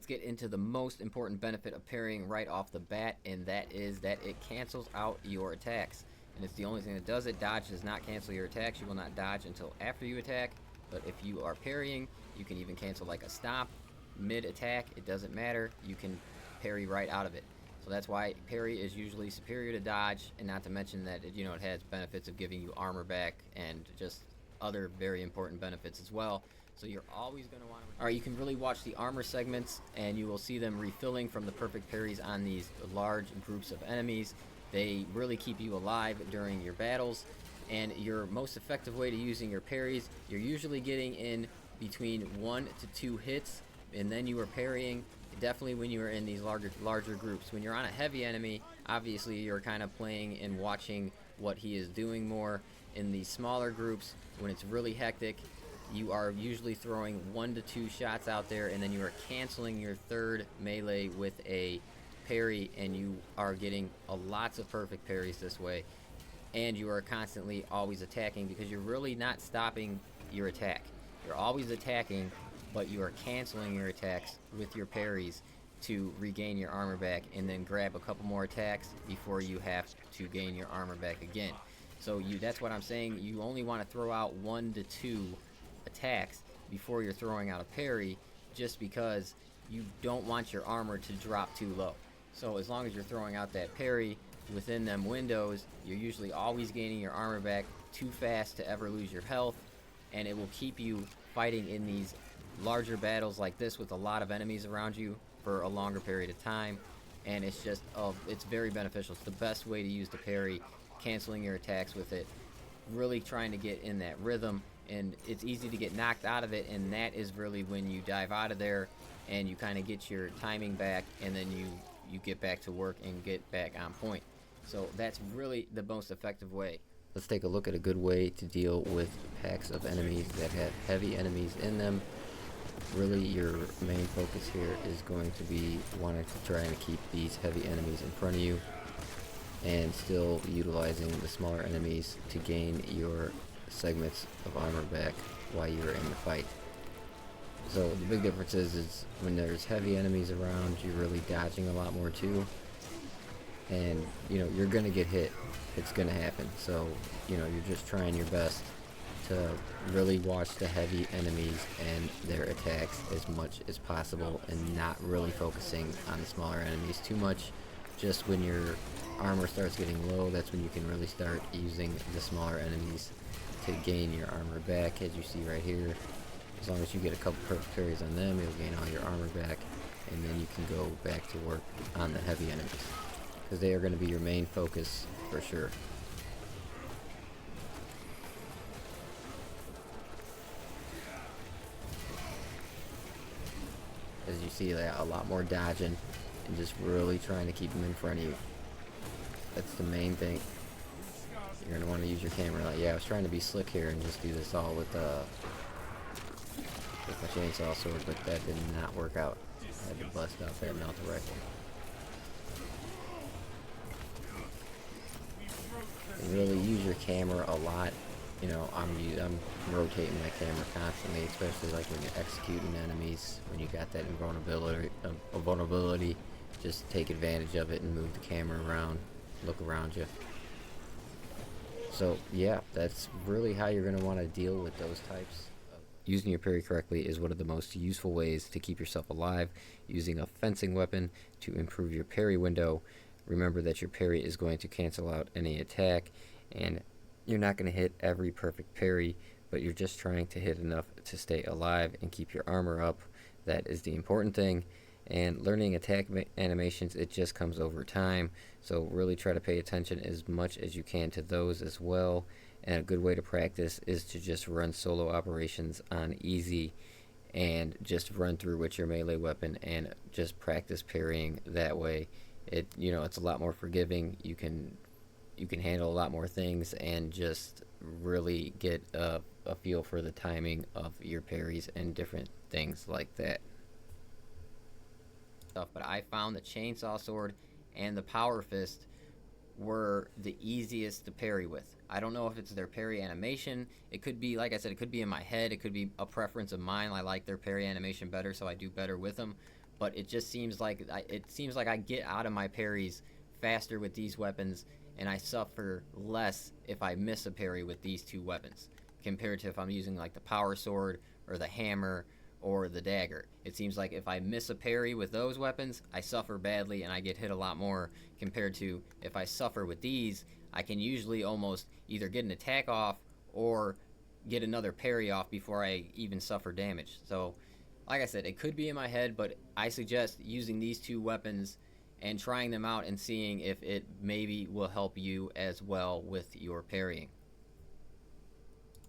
let's get into the most important benefit of parrying right off the bat, and that is that it cancels out your attacks. And it's the only thing that does it. Dodge does not cancel your attacks. You will not dodge until after you attack. But if you are parrying, you can even cancel like a stomp mid-attack. It doesn't matter. You can parry right out of it. So that's why parry is usually superior to dodge, and not to mention that it has benefits of giving you armor back and just other very important benefits as well. So you're always going to want to... Alright, you can really watch the armor segments, and you will see them refilling from the perfect parries on these large groups of enemies. They really keep you alive during your battles, and your most effective way to using your parries, you're usually getting in between 1 to 2 hits, and then you are parrying. Definitely when you are in these larger groups. When you're on a heavy enemy, obviously you're kind of playing and watching what he is doing more. In these smaller groups, when it's really hectic, you are usually throwing 1 to 2 shots out there, and then you are canceling your third melee with a parry, and you are getting lots of perfect parries this way. And you are constantly always attacking because you're really not stopping your attack. You're always attacking, but you are canceling your attacks with your parries to regain your armor back, and then grab a couple more attacks before you have to gain your armor back again. So that's what I'm saying. You only want to throw out 1 to 2 attacks before you're throwing out a parry, just because you don't want your armor to drop too low. So as long as you're throwing out that parry within them windows, you're usually always gaining your armor back too fast to ever lose your health, and it will keep you fighting in these larger battles like this with a lot of enemies around you for a longer period of time. And it's just it's very beneficial. It's the best way to use the parry, canceling your attacks with it, really trying to get in that rhythm. And it's easy to get knocked out of it, and that is really when you dive out of there and you kind of get your timing back, and then you get back to work and get back on point. So that's really the most effective way. Let's take a look at a good way to deal with packs of enemies that have heavy enemies in them. Really, your main focus here is going to be wanting to try and keep these heavy enemies in front of you, and still utilizing the smaller enemies to gain your segments of armor back while you're in the fight. So the big difference is when there's heavy enemies around, you're really dodging a lot more too, and you're gonna get hit. It's gonna happen. So you're just trying your best to really watch the heavy enemies and their attacks as much as possible, and not really focusing on the smaller enemies too much. Just when your armor starts getting low, that's when you can really start using the smaller enemies to gain your armor back, as you see right here. As long as you get a couple perfect parries on them, you'll gain all your armor back, and then you can go back to work on the heavy enemies, because they are going to be your main focus for sure. As you see, a lot more dodging and just really trying to keep them in front of you. That's the main thing. You're going to want to use your camera. I was trying to be slick here and just do this all with my chainsaw sword, but that did not work out. I had to bust out that melta rifle. And really use your camera a lot. I'm rotating my camera constantly, especially like when you're executing enemies, when you got that vulnerability. Just take advantage of it and move the camera around, look around you. So yeah, that's really how you're going to want to deal with those types. Using your parry correctly is one of the most useful ways to keep yourself alive. Using a fencing weapon to improve your parry window. Remember that your parry is going to cancel out any attack, and you're not going to hit every perfect parry, but you're just trying to hit enough to stay alive and keep your armor up. That is the important thing. And learning attack animations, it just comes over time, so really try to pay attention as much as you can to those as well. And a good way to practice is to just run solo operations on easy and just run through with your melee weapon and just practice parrying that way. It's a lot more forgiving. You can handle a lot more things and just really get a feel for the timing of your parries and different things like that. But I found the chainsaw sword and the power fist were the easiest to parry with. I don't know if it's their parry animation. It could be, like I said, it could be in my head. It could be a preference of mine. I like their parry animation better, so I do better with them. But it just seems like I get out of my parries faster with these weapons, and I suffer less if I miss a parry with these two weapons compared to if I'm using like the power sword or the hammer or the dagger. It seems like if I miss a parry with those weapons, I suffer badly and I get hit a lot more compared to if I suffer with these, I can usually almost either get an attack off or get another parry off before I even suffer damage. So, like I said, it could be in my head, but I suggest using these two weapons and trying them out and seeing if it maybe will help you as well with your parrying.